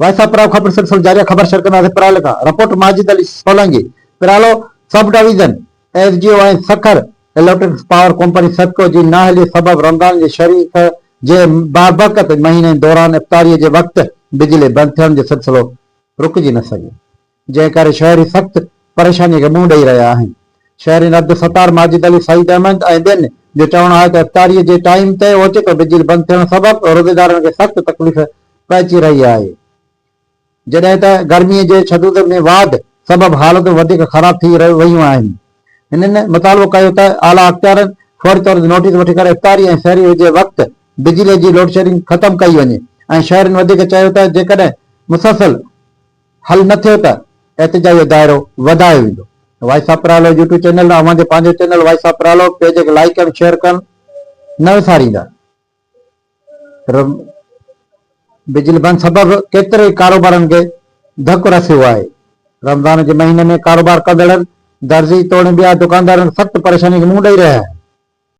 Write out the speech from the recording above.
वायसापुरा खबर सिलसिलो जारी खबर शेयर करना पिराल का रिपोर्ट माजिद अली सोलंकी पिरालो सब डिवीजन एसजीओ ऐं सखर इलेक्ट्रिक पावर कंपनी सदको जी नाहली सबब रमज़ान जे शरीफ़ जे बाबरकत महीने दौरान इफ्तारी जे वक्त बिजली बंद थियण जो सिलसिलो रुकिजी न सघियो, जंहिं करे शहरी सख़्त परेशानी खे मुंहुं ॾेई रहिया आहिनि। शहरी अब्दुल सत्तार माजिद अली सईद अहमद ऐं ॿियनि जो चवणु आहे त इफ्तारीअ जे टाइम ते ओचे तो बिजली बंद थियण सबबि रोज़ेदारनि खे सख़्त तकलीफ़ पइजी रही आहे, जॾहिं त गर्मीअ जे शदूद में वाध सबबि हालतूं वधीक ख़राब थी रहियूं आहिनि। हिननि मुतालबो कयो त आला अख़्तियारनि फौरी तौर ते नोटिस वठी करे इफ्तारी ऐं सहरी जे वक़्तु बिजली जी लोड शेडिंग ख़तमु कई वञे ऐं शहरनि वधीक चयो त जेकॾहिं मुसलसल हल न थियो त एहतिजाज जो दाइरो वधायो वेंदो। वाइसापुरालो यूट्यूब चैनल अव्हांजे पंहिंजो चैनल वाइसापुरालो पेज खे लाइक करणु शेयर करणु न विसारींदा। बिजली बंद सबबि केतिरे कारोबारनि खे धकु रसियो आहे। रमज़ान जे महीने में कारोबार कंदड़नि दर्जी तोड़नि ॿिया दुकानदारनि सख़्त परेशानी खे मुंहुं ॾेई रहिया आहिनि।